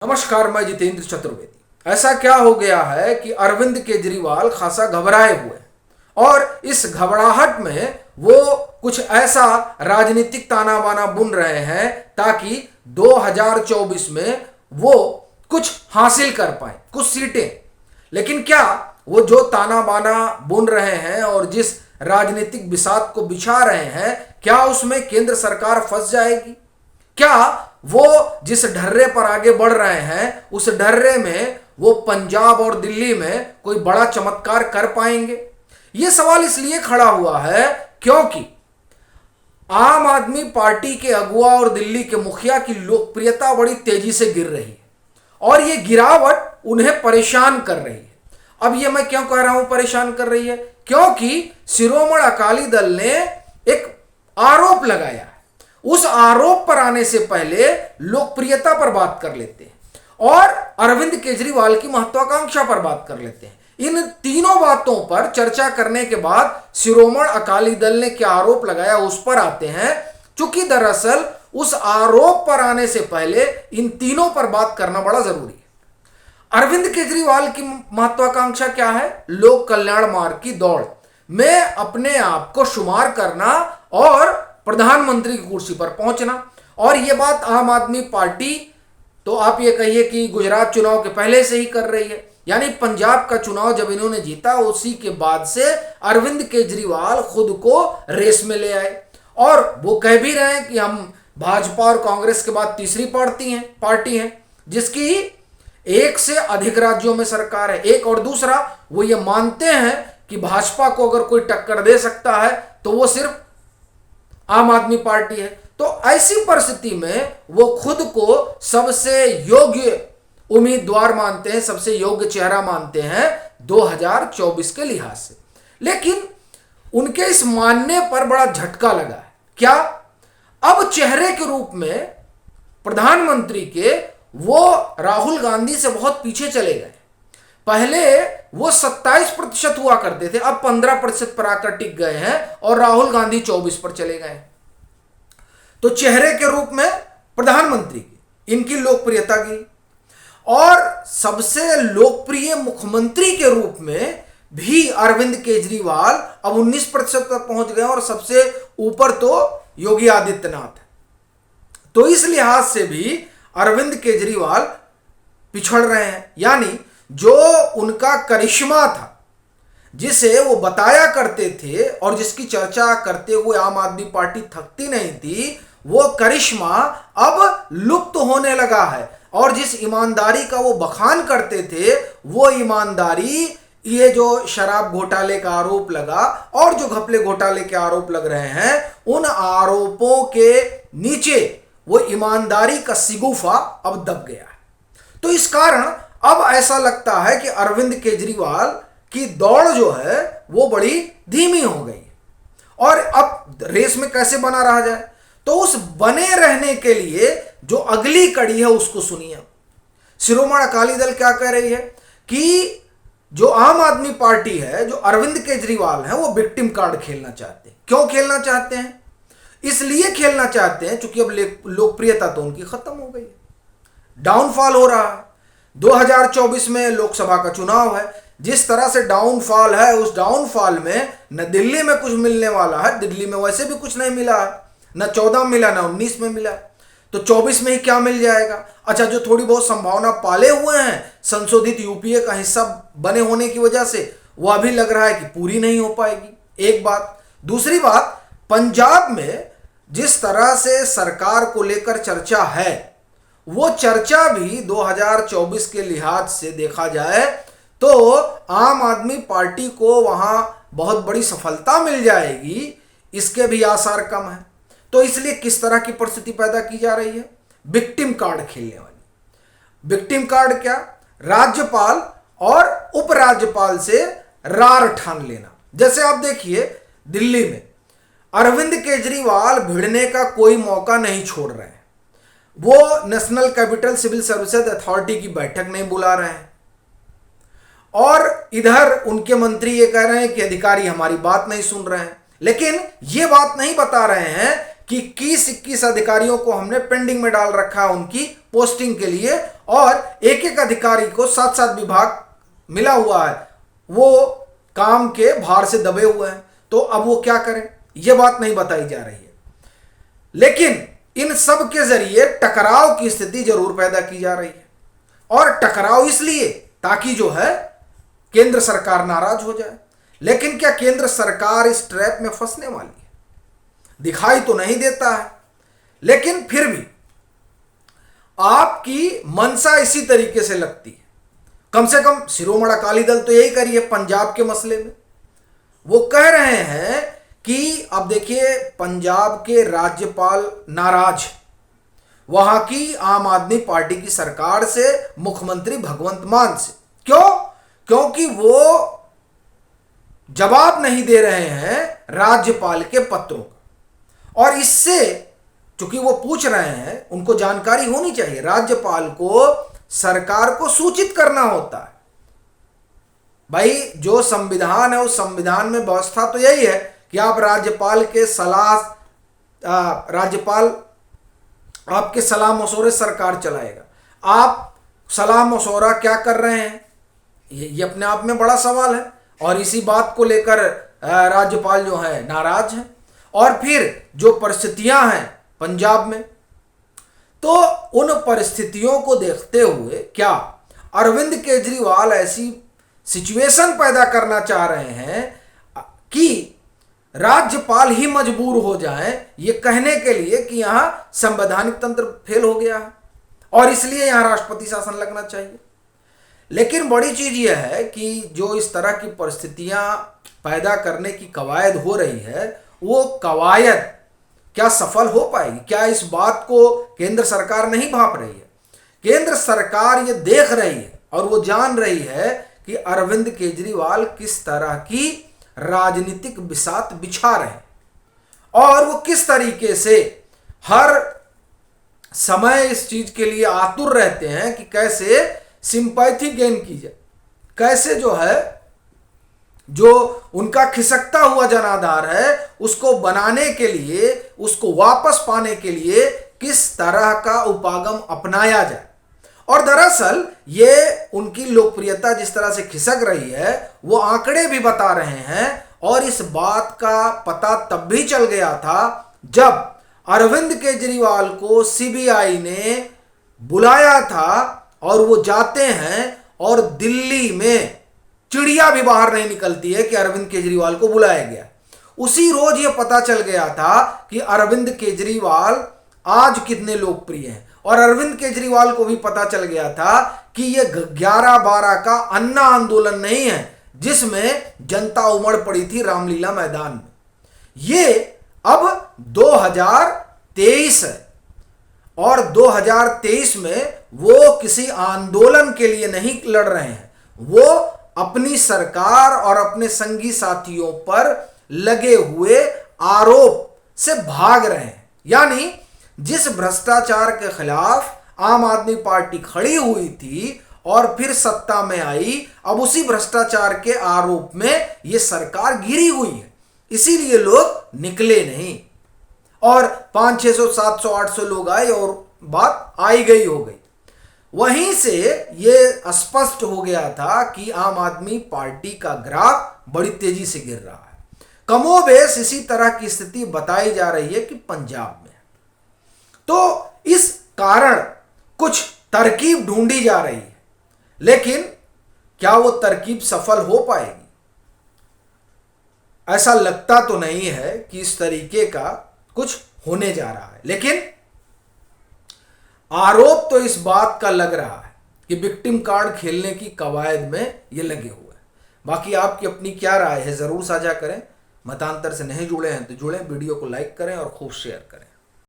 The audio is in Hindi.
नमस्कार, मैं जितेंद्र चतुर्वेदी। ऐसा क्या हो गया है कि अरविंद केजरीवाल खासा घबराए हुए हैं और इस घबराहट में वो कुछ ऐसा राजनीतिक ताना बाना बुन रहे हैं ताकि 2024 में वो कुछ हासिल कर पाए, कुछ सीटें। लेकिन क्या वो जो ताना बाना बुन रहे हैं और जिस राजनीतिक बिसात को बिछा रहे हैं, क्या उसमें केंद्र सरकार फंस जाएगी? क्या वो जिस ढर्रे पर आगे बढ़ रहे हैं उस ढर्रे में वो पंजाब और दिल्ली में कोई बड़ा चमत्कार कर पाएंगे? ये सवाल इसलिए खड़ा हुआ है क्योंकि आम आदमी पार्टी के अगुआ और दिल्ली के मुखिया की लोकप्रियता बड़ी तेजी से गिर रही है और ये गिरावट उन्हें परेशान कर रही है। अब ये मैं क्यों कह रहा हूं परेशान कर रही है? क्योंकि शिरोमणि अकाली दल ने एक आरोप लगाया है। उस आरोप पर आने से पहले लोकप्रियता पर बात कर लेते हैं और अरविंद केजरीवाल की महत्वाकांक्षा पर बात कर लेते हैं। इन तीनों बातों पर चर्चा करने के बाद शिरोमणि अकाली दल ने क्या आरोप लगाया उस पर आते हैं, क्योंकि दरअसल उस आरोप पर आने से पहले इन तीनों पर बात करना बड़ा जरूरी है। अरविंद केजरीवाल की महत्वाकांक्षा क्या है? लोक कल्याण मार्ग की दौड़ में अपने आप को शुमार करना और प्रधानमंत्री की कुर्सी पर पहुंचना। और यह बात आम आदमी पार्टी तो आप ये कहिए कि गुजरात चुनाव के पहले से ही कर रही है, यानी पंजाब का चुनाव जब इन्होंने जीता उसी के बाद से अरविंद केजरीवाल खुद को रेस में ले आए और वो कह भी रहे हैं कि हम भाजपा और कांग्रेस के बाद तीसरी पार्टी है जिसकी एक से अधिक राज्यों में सरकार है। एक और दूसरा, वो ये मानते हैं कि भाजपा को अगर कोई टक्कर दे सकता है तो वो सिर्फ आम आदमी पार्टी है। तो ऐसी परिस्थिति में वो खुद को सबसे योग्य उम्मीदवार मानते हैं, सबसे योग्य चेहरा मानते हैं 2024 के लिहाज से। लेकिन उनके इस मानने पर बड़ा झटका लगा है। क्या? अब चेहरे के रूप में प्रधानमंत्री के वो राहुल गांधी से बहुत पीछे चले गए। पहले वो 27% हुआ करते थे, अब 15% पर आकर टिक गए हैं और राहुल गांधी 24 पर चले गए। तो चेहरे के रूप में प्रधानमंत्री की इनकी लोकप्रियता की और सबसे लोकप्रिय मुख्यमंत्री के रूप में भी अरविंद केजरीवाल अब 19% तक पहुंच गए और सबसे ऊपर तो योगी आदित्यनाथ है। तो इस लिहाज से भी अरविंद केजरीवाल पिछड़ रहे हैं, यानी जो उनका करिश्मा था, जिसे वो बताया करते थे और जिसकी चर्चा करते हुए आम आदमी पार्टी थकती नहीं थी, वो करिश्मा अब लुप्त होने लगा है। और जिस ईमानदारी का वो बखान करते थे, वो ईमानदारी ये जो शराब घोटाले का आरोप लगा और जो घपले घोटाले के आरोप लग रहे हैं, उन आरोपों के नीचे वो ईमानदारी का सिगुफा अब दब गया है। तो इस कारण अब ऐसा लगता है कि अरविंद केजरीवाल की दौड़ जो है वो बड़ी धीमी हो गई है और अब रेस में कैसे बना रहा जाए। तो उस बने रहने के लिए जो अगली कड़ी है उसको सुनिए। शिरोमणि अकाली दल क्या कह रही है कि जो आम आदमी पार्टी है, जो अरविंद केजरीवाल है, वो विक्टिम कार्ड खेलना चाहते हैं। क्यों खेलना चाहते हैं? इसलिए खेलना चाहते हैं क्योंकि अब लोकप्रियता तो उनकी खत्म हो गई है, डाउनफॉल हो रहा है। 2024 में लोकसभा का चुनाव है। जिस तरह से डाउनफॉल है, उस डाउनफॉल में न दिल्ली में कुछ मिलने वाला है, दिल्ली में वैसे भी कुछ नहीं मिला है, न 14 मिला, न 19 में मिला, तो 24 में ही क्या मिल जाएगा? अच्छा, जो थोड़ी बहुत संभावना पाले हुए हैं संशोधित यूपीए का हिस्सा बने होने की वजह से, वो अभी लग रहा है कि पूरी नहीं हो पाएगी। एक बात। दूसरी बात, पंजाब में जिस तरह से सरकार को लेकर चर्चा है, वो चर्चा भी 2024 के लिहाज से देखा जाए तो आम आदमी पार्टी को वहां बहुत बड़ी सफलता मिल जाएगी, इसके भी आसार कम है। तो इसलिए किस तरह की परिस्थिति पैदा की जा रही है? विक्टिम कार्ड खेलने वाली। विक्टिम कार्ड क्या? राज्यपाल और उपराज्यपाल से रार ठान लेना। जैसे आप देखिए, दिल्ली में अरविंद केजरीवाल भिड़ने का कोई मौका नहीं छोड़ रहे हैं। वो national capital civil services authority की बैठक नहीं बुला रहे हैं और इधर उनके मंत्री ये कह रहे हैं कि अधिकारी हमारी बात नहीं सुन रहे हैं। लेकिन ये बात नहीं बता रहे हैं कि 21 अधिकारियों को हमने पेंडिंग में डाल रखा है उनकी पोस्टिंग के लिए, और एक एक अधिकारी को 7-7 विभाग मिला हुआ है, वो काम के भार से दबे हुए हैं। तो अब वो क्या करें, ये बात नहीं बताई जा रही है। लेकिन इन सब के जरिए टकराव की स्थिति जरूर पैदा की जा रही है, और टकराव इसलिए ताकि जो है केंद्र सरकार नाराज हो जाए। लेकिन क्या केंद्र सरकार इस ट्रैप में फंसने वाली है? दिखाई तो नहीं देता है, लेकिन फिर भी आपकी मंशा इसी तरीके से लगती है। कम से कम शिरोमणि अकाली दल तो यही करी है पंजाब के मसले में। वो कह रहे हैं कि अब देखिए, पंजाब के राज्यपाल नाराज, वहां की आम आदमी पार्टी की सरकार से, मुख्यमंत्री भगवंत मान से। क्यों? क्योंकि वो जवाब नहीं दे रहे हैं राज्यपाल के पत्रों का, और इससे चूंकि वो पूछ रहे हैं, उनको जानकारी होनी चाहिए। राज्यपाल को सरकार को सूचित करना होता है। भाई, जो संविधान है उस संविधान में व्यवस्था तो यही है कि आप राज्यपाल के राज्यपाल आपके सलाह मशवरे सरकार चलाएगा। आप सलाह मशवरा क्या कर रहे हैं, ये अपने आप में बड़ा सवाल है, और इसी बात को लेकर राज्यपाल जो है नाराज है। और फिर जो परिस्थितियां हैं पंजाब में, तो उन परिस्थितियों को देखते हुए क्या अरविंद केजरीवाल ऐसी सिचुएशन पैदा करना चाह रहे हैं कि राज्यपाल ही मजबूर हो जाएं ये कहने के लिए कि यहां संवैधानिक तंत्र फेल हो गया है और इसलिए यहां राष्ट्रपति शासन लगना चाहिए। लेकिन बड़ी चीज यह है कि जो इस तरह की परिस्थितियां पैदा करने की कवायद हो रही है, वो कवायद क्या सफल हो पाएगी? क्या इस बात को केंद्र सरकार नहीं भांप रही है? केंद्र सरकार ये देख रही है और वो जान रही है कि अरविंद केजरीवाल किस तरह की राजनीतिक बिसात बिछा रहे हैं, और वो किस तरीके से हर समय इस चीज के लिए आतुर रहते हैं कि कैसे सिंपैथी गेन की जाए, कैसे जो है जो उनका खिसकता हुआ जनाधार है उसको बनाने के लिए, उसको वापस पाने के लिए किस तरह का उपागम अपनाया जाए। और दरअसल ये उनकी लोकप्रियता जिस तरह से खिसक रही है वो आंकड़े भी बता रहे हैं, और इस बात का पता तब भी चल गया था जब अरविंद केजरीवाल को सीबीआई ने बुलाया था, और वो जाते हैं और दिल्ली में चिड़िया भी बाहर नहीं निकलती है कि अरविंद केजरीवाल को बुलाया गया। उसी रोज ये पता चल गया था कि अरविंद केजरीवाल आज कितने लोकप्रिय हैं, और अरविंद केजरीवाल को भी पता चल गया था कि ये 11/12 का अन्ना आंदोलन नहीं है जिसमें जनता उमड़ पड़ी थी रामलीला मैदान में। ये अब 2023 है, और 2023 में वो किसी आंदोलन के लिए नहीं लड़ रहे हैं, वो अपनी सरकार और अपने संगी साथियों पर लगे हुए आरोप से भाग रहे हैं। यानी जिस भ्रष्टाचार के खिलाफ आम आदमी पार्टी खड़ी हुई थी और फिर सत्ता में आई, अब उसी भ्रष्टाचार के आरोप में ये सरकार गिरी हुई है, इसीलिए लोग निकले नहीं, और 500, 600, 800 लोग आए और बात आई गई हो गई। वहीं से ये स्पष्ट हो गया था कि आम आदमी पार्टी का ग्राफ बड़ी तेजी से गिर रहा है। कमोबेश इसी तरह की स्थिति बताई जा रही है कि पंजाब में। तो इस कारण कुछ तरकीब ढूंढी जा रही है, लेकिन क्या वो तरकीब सफल हो पाएगी? ऐसा लगता तो नहीं है कि इस तरीके का कुछ होने जा रहा है, लेकिन आरोप तो इस बात का लग रहा है कि विक्टिम कार्ड खेलने की कवायद में ये लगे हुए हैं। बाकी आपकी अपनी क्या राय है जरूर साझा करें। मतांतर से नहीं जुड़े हैं तो जुड़ें, वीडियो को लाइक करें और खूब शेयर करें।